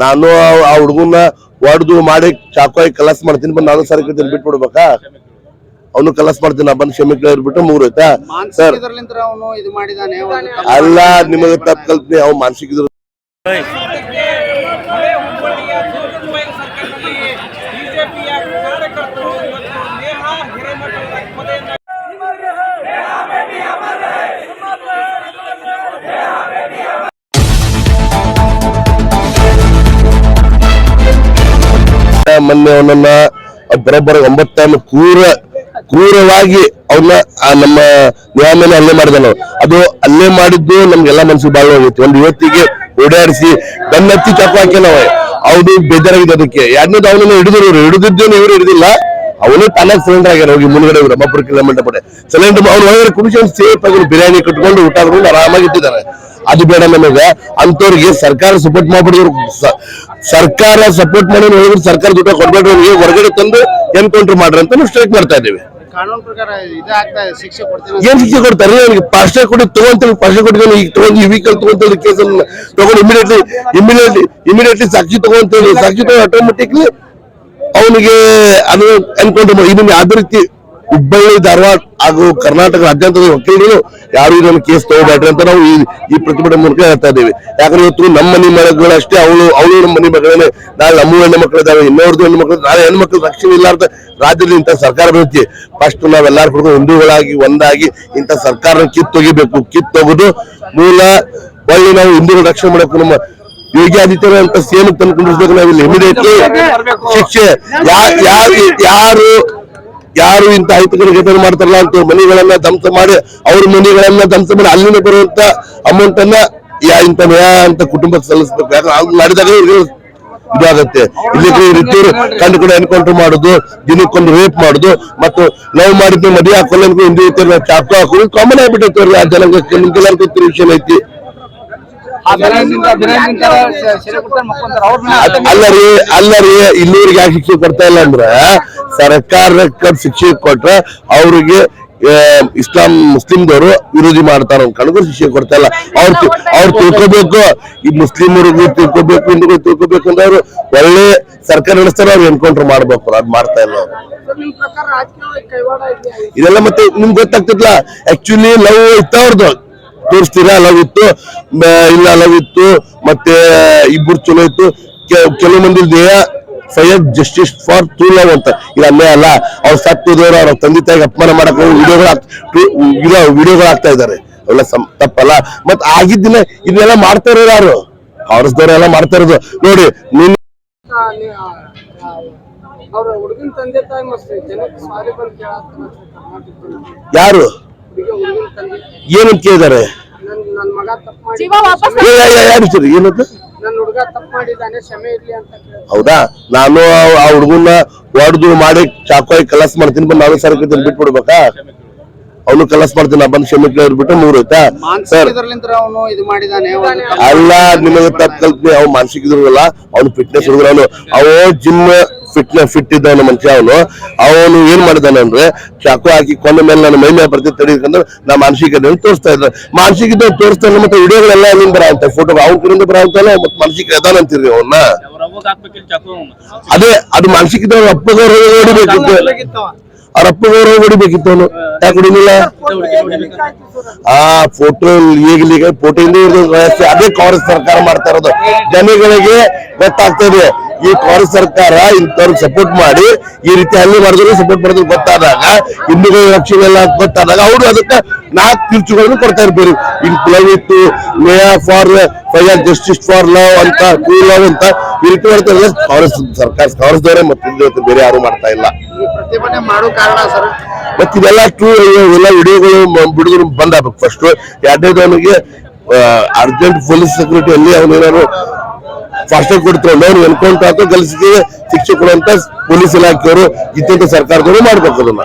ನಾನು ಆ ಹುಡುಗನ್ನ ಹೊಡೆದು ಮಾಡಿ ಚಾಕಾಯಿ ಕಲಾಸ್ ಮಾಡ್ತೀನಿ, ಬಂದು ನಾನು ಸರಿ ಕೇಳ್ತೀನಿ, ಬಿಟ್ಬಿಡ್ಬೇಕಾ? ಅವನು ಕಲಾಸ್ ಮಾಡ್ತೀನಿ, ಬಂದು ಕ್ಷಮೆ ಕೇಳಿಬಿಟ್ಟು ಮುಗಿದೋಯ್ತಾ ಸರ್? ಅಲ್ಲ, ನಿಮಗೆ ತಪ್ಪು ಕಲ್ಪನೆ. ಅವ್ ಮಾನಸಿಕ ಮೊನ್ನೆ ಅವನನ್ನ ಬರೋಬ್ಬರ 9 ಟೈಮ್ ಕ್ರೂರವಾಗಿ ಅವನ್ನ ನಮ್ಮ ನ್ಯಾಯಾಲಯ ಹಲ್ಲೆ ಮಾಡಿದ. ಅದು ಹಲ್ಲೆ ಮಾಡಿದ್ದು ನಮ್ಗೆಲ್ಲಾ ಮನಸ್ಸಿಗೆ ಬಾಳ ಹೋಗೈತಿ. ಒಂದು ಯುವತಿಗೆ ಓಡಾಡಿಸಿ ಬೆನ್ನತ್ತಿ ಚಾಕು ಹಾಕಿ ನಾವು ಅವ್ರು ಬೇಜಾರಾಗಿದೆ. ಅದಕ್ಕೆ ಎರಡನೇದು ಅವನನ್ನು ಹಿಡಿದಿದ್ದೇನು, ಇವರು ಹಿಡಿದಿಲ್ಲ. ಅವನು ತಾನಾಗ ಸಿಲಿಂಡರ್ ಆಗ್ಯಾರ. ಹೋಗಿ ಮುಂದ್ಗಡೆ ರಬ್ಬರ್ ಕಿಲೋಮೀಟರ್ ಪಡೆ ಸಿಲಿಂಡರ್ ಅವ್ನು ಹೊರಗಡೆ ಕುಡಿಸಿ ಸೇಫ್ ಆಗಿ ಬಿರಿಯಾನಿ ಕಟ್ಕೊಂಡು ಊಟ ಮಾಡ್ಕೊಂಡು ಆರಾಮಾಗಿ ಇಟ್ಟಿದ್ದಾರೆ. ಅದು ಬೇಡ ನಮಗೆ. ಅಂತವ್ರಿಗೆ ಸರ್ಕಾರ ಸಪೋರ್ಟ್ ಮಾಡ್ಬಿಡಿದ್ರು. ಸರ್ಕಾರ ಸಪೋರ್ಟ್ ಮಾಡಿ ಹೇಳಿದ್ರು ಸರ್ಕಾರ ದುಡ್ಡು ಕೊಡ್ಬೇಡ್ರಿ, ಹೊರಗಡೆ ತಂದು ಎನ್ಕೌಂಟರ್ ಮಾಡ್ರಿ ಅಂತ ಸ್ಟ್ರೈಕ್ ಮಾಡ್ತಾ ಇದ್ದೀವಿ. ಏನ್ ಶಿಕ್ಷೆ ಕೊಡ್ತಾರೆ? ಅವನಿಗೆ ಪಾಸ್ಟ ಕೊಡಿ ತಗೊಂತ ಪಾಸ್ಟ ಕೊಟ್ಟಿದ್ದಾನೆ. ಈಗ ತಗೊಂಡು ಈ ವೀಕಲ್ ತಗೊಂತ ಕೇಸನ್ನು ತಗೊಂಡು ಇಮಿಡಿಯೇಟ್ಲಿ ಸಾಕ್ಷಿ ತಗೊಂತ ಸಾಕ್ಷಿ ತಗೊಂಡು ಆಟೋಮೆಟಿಕ್ಲಿ ಅವನಿಗೆ ಅದು ಎನ್ಕೌಂಟರ್ ಮಾಡಿ. ಇದನ್ನ ಯಾವ್ದು ರೀತಿ ಹುಬ್ಬಳ್ಳಿ ಧಾರವಾಡ ಹಾಗೂ ಕರ್ನಾಟಕ ರಾಜ್ಯಾಂತದ ವಕೀಲರು ಯಾರು ಇದನ್ನು ಕೇಸ್ ತಗೋಬೇಡ್ರಿ ಅಂತ ನಾವು ಈ ಪ್ರತಿಭಟನೆ ಮೂಲಕ ಹೇಳ್ತಾ ಇದ್ದೀವಿ. ಯಾಕಂದ್ರೆ ಇವತ್ತು ನಮ್ಮ ಮನೆ ಮಗಳು ಅಷ್ಟೇ, ಅವಳು ನಮ್ಮ ಮನೆ ಮಗಳೇ, ನಾಳೆ ನಮ್ಮ ಹೆಣ್ಣು ಮಕ್ಕಳು ಇದಾವೆ, ಇನ್ನೋರ್ದು ಹೆಣ್ಣು ಮಕ್ಕಳು, ನಾಳೆ ಹೆಣ್ಣು ಮಕ್ಕಳು ರಕ್ಷಣೆ ಇಲ್ಲಾರ್ದ ರಾಜ್ಯದಲ್ಲಿ ಇಂಥ ಸರ್ಕಾರ ಬರುತ್ತೆ. ಫಸ್ಟ್ ನಾವೆಲ್ಲರೂ ಕೂಡ ಹಿಂದೂಗಳಾಗಿ ಒಂದಾಗಿ ಇಂಥ ಸರ್ಕಾರ ಕಿತ್ತೊಗಿಬೇಕು. ಕಿತ್ತೊಗೆದು ಮೂಲ ಒಳ್ಳೆ ನಾವು ಹಿಂದೂಗಳ ರಕ್ಷಣೆ ಮಾಡಬೇಕು. ನಮ್ಮ ಯೋಗಿ ಆದಿತ್ಯನಾಥ್ ಅಂತ ಸಿಎಂ ತಂದುಕೊಂಡಿರ್ಬೇಕು. ನಾವಿಲ್ಲಿ ಇಮಿಡಿಯೇಟ್ಲಿ ಶಿಕ್ಷೆ ಯಾರು ಇಂತ ಅಹಿತಕರ ಘಟನೆ ಮಾಡ್ತಾರಲ್ಲ ಅಂತ ಮನೆಗಳನ್ನ ಧ್ವಂಸ ಮಾಡಿ ಅಲ್ಲಿಂದ ಬರುವಂತ ಅಮೌಂಟ್ ಅನ್ನ ಇಂತ ನ್ಯಾಯ ಅಂತ ಕುಟುಂಬಕ್ಕೆ ಸಲ್ಲಿಸಬೇಕು. ಯಾಕಂದ್ರೆ ಅದು ಮಾಡಿದಾಗ ಇದಾಗತ್ತೆ. ಇಲ್ಲಿ ರೀತಿಯವರು ಕಂಡು ಕೂಡ ಎನ್ಕೌಂಟರ್ ಮಾಡುದು, ದಿನಕ್ಕೊಂದು ರೇಪ್ ಮಾಡುದು, ಮತ್ತು ಲವ್ ಮಾಡಿದ್ದು ಮದುವೆ ಹಾಕೊಳ್ಳೋದು, ಹಿಂದೂ ಚಾಕು ಹಾಕೋದು ಕಾಮನ್ ಆಗ್ಬಿಟ್ಟೈತಿ. ಆ ಜನಾಂಗಕ್ಕೆ ನಿಮ್ಗೆಲ್ಲರಿಗೂ ಗೊತ್ತಿರೋ ವಿಷಯ ಐತಿ. ಅಲ್ಲರಿ ಇಲ್ಲಿವರೆಗೆ ಯಾಕೆ ಶಿಕ್ಷೆ ಕೊಡ್ತಾ ಇಲ್ಲ ಅಂದ್ರೆ, ಸರ್ಕಾರಕ್ಕೆ ಶಿಕ್ಷೆ ಕೊಟ್ರೆ ಅವ್ರಿಗೆ ಮುಸ್ಲಿಂದವರು ವಿರೋಧಿ ಮಾಡ್ತಾರ. ಕಣಗೂ ಶಿಕ್ಷೆ ಕೊಡ್ತಾ ಇಲ್ಲ. ಅವ್ರು ತಿಳ್ಕೋಬೇಕು, ಈ ಮುಸ್ಲಿಮರಿಗೂ ತಿಳ್ಕೋಬೇಕು, ಹಿಂದೂಗಳು ತಿಳ್ಕೋಬೇಕು ಅಂದ್ರೆ ಅವ್ರು ಒಳ್ಳೆ ಸರ್ಕಾರ ನಡೆಸ್ತಾರೆ. ಅವ್ರು ಎನ್ಕೌಂಟರ್ ಮಾಡ್ಬೇಕು. ಅದ್ ಮಾಡ್ತಾ ಇಲ್ಲ ಅವ್ರು. ಇದೆಲ್ಲ ಮತ್ತೆ ನಿಮ್ಗೆ ಗೊತ್ತಾಗ್ತಿದ್ಲ. ಆಕ್ಚುಲಿ ಲವ್ ಇತ್ತ ಅವ್ರದ್ದು ತೋರಿಸ್ತೀರಾ, ಲವ್ ಇತ್ತು ಇಲ್ಲ ಲವ್ ಇತ್ತು, ಮತ್ತೆ ಇಬ್ಬರು ಚಲೋ ಇತ್ತು. ಕೆಲವು ಮಂದಿ ದೇಹ Syed justice for true love ಅಂತ. ಇದು ಅಲ್ಲೇ ಅಲ್ಲ. ಅವ್ರು ಸತ್ತಿದವರು ಅವ್ರ ತಂದೆ ತಾಯಿಗೆ ಅಪಮಾನ ಮಾಡಕ್ ವಿಡಿಯೋಗಳು ಆಗ್ತಾ ಇದಾರೆ. ಅವೆಲ್ಲ ತಪ್ಪಲ್ಲ. ಮತ್ ಆಗಿದ್ದಿನ ಇದನ್ನೆಲ್ಲ ಮಾಡ್ತಾ ಇರೋರು ಯಾರು? ಕಾಂಗ್ರೆಸ್ದವರೆಲ್ಲ ಮಾಡ್ತಾ ಇರೋದು ನೋಡಿ. ನೀನ್ ಯಾರು ಏನಂತ ಕೇಳಿದಾರೆ? ಹೌದಾ? ನಾನು ಆ ಹುಡುಗನ್ನ ಹೊಡೆದು ಮಾಡಿ ಚಾಕಾಯಿ ಕಲಾಸ್ ಮಾಡ್ತೀನಿ, ಬಂದು ನಾನು ಸರಿ ಕೇಳ್ತೀನಿ, ಬಿಟ್ಬಿಡ್ಬೇಕಾ? ಅವನು ಕಲಾಸ್ ಮಾಡ್ತೀನಿ, ಬಂದು ಕ್ಷಮೆ ಕೇಳಿಬಿಟ್ಟು ಮುಗಿದೋಯ್ತಾ ಸರ್? ಅಲ್ಲ, ನಿಮಗೆ ತಪ್ಪು ಕಲ್ಪನೆ. ಅವ್ನು ಮಾನಸಿಕ ಇದ್ರಲ್ಲ, ಅವ್ನು ಫಿಟ್ನೆಸ್ ಹುಡುಗರು. ಅವನು ಜಿಮ್ ಫಿಟ್ ಇದ್ದವನು ಮನುಷ್ಯ. ಅವನು ಏನ್ ಮಾಡಿದಾನೆ ಅಂದ್ರೆ ಚಾಕು ಹಾಕಿ ಕೊಂಡ ಮೇಲೆ ನನ್ನ ಮೈ ಮೇಲೆ ಬರ್ತಿ ತಡಿಬೇಕಂದ್ರೆ ನಾ ಮಾನಸಿಕ ತೋರಿಸ್ತಾ ಇದ್ದ. ಮಾನಸಿಕ ಇದ್ದ ತೋರಿಸ್ತಾ ಇಲ್ಲ. ಮತ್ತೆ ವಿಡಿಯೋಗಳೆಲ್ಲ ಅಲ್ಲಿಂದ ಬರಂತ ಫೋಟೋ ಅವ್ನ ಕಡೆಯಿಂದ ಬರಂತಲ್ಲ. ಮತ್ತೆ ಮಾನಸಿಕ ಇದಾನಂತೀರಿ ಅವನ್ನ. ಅದೇ ಅದು ಮಾನಸಿಕ ಇದ್ದ. ಅಪ್ಪಗವ್ರು ಹೊಡಿಬೇಕಿತ್ತು, ಅವ್ರ ಅಪ್ಪಗವ್ರು ಹೊಡಿಬೇಕಿತ್ತು. ಅವನು ಯಾಕೆ ಹೊಡಿಲಿಲ್ಲ? ಆ ಫೋಟೋ ಈಗಲೀಗ ಫೋಟೋಯಿಂದ ಅದೇ ಕಾಂಗ್ರೆಸ್ ಸರ್ಕಾರ ಮಾಡ್ತಾ ಇರೋದು. ಜನಗಳಿಗೆ ಗೊತ್ತಾಗ್ತಾ ಇದೆ ಈ ಕಾಂಗ್ರೆಸ್ ಸರ್ಕಾರ ಇಂಥವ್ರಿಗೆ ಸಪೋರ್ಟ್ ಮಾಡಿ ಈ ರೀತಿ ಹಲ್ಲೆ ಮಾಡಿದ್ರು ಸಪೋರ್ಟ್ ಮಾಡಿದ್ರು ಗೊತ್ತಾದಾಗ, ಹಿಂದೂಗಳ ರಕ್ಷಣೆ ಎಲ್ಲ ಗೊತ್ತಾದಾಗ ಅವರು ಅದಕ್ಕೆ 4 ತೀರ್ಚುಗಳನ್ನು ಕೊಡ್ತಾ ಇರ್ಬೋದು. ಲವ್ ಇತ್ತು, ನ್ಯಾಯ for fire justice for love ಅಂತ, ಟ್ರೂ ಲವ್ ಅಂತ ಈ ರೀತಿ ಮಾಡ್ತಾ ಇಲ್ಲ ಕಾಂಗ್ರೆಸ್ ಸರ್ಕಾರ. ಕಾಂಗ್ರೆಸ್ದವರೇ ಮತ್ತೆ ಬೇರೆ ಯಾರು ಮಾಡ್ತಾ ಇಲ್ಲ. ಮತ್ತೆ ಇದೆಲ್ಲ ಟ್ರೂ ಎಲ್ಲ ವಿಡಿಯೋಗಳು ಬಿಡುಗಡೆ ಬಂದಾಗಬೇಕು ಫಸ್ಟ್. ಎರಡನೇದವನಿಗೆ ಅರ್ಜೆಂಟ್ ಪೊಲೀಸ್ ಸೆಕ್ಯೂರಿಟಿ ಅಲ್ಲಿ ಅವನೇನಾದ್ರು ಫಾಸ್ಟಾಗಿ ಕೊಡ್ತಾರೆ, ಅವ್ರು ಎನ್ಕೌಂಟರ್ ಹಾಕೋ ಕೆಲಸಕ್ಕೆ ಶಿಕ್ಷೆ ಕೊಡುವಂತ ಪೊಲೀಸ್ ಇಲಾಖೆಯವರು ಇದ್ದಂತ ಸರ್ಕಾರದವರು ಮಾಡ್ಬೇಕು ಅದನ್ನ.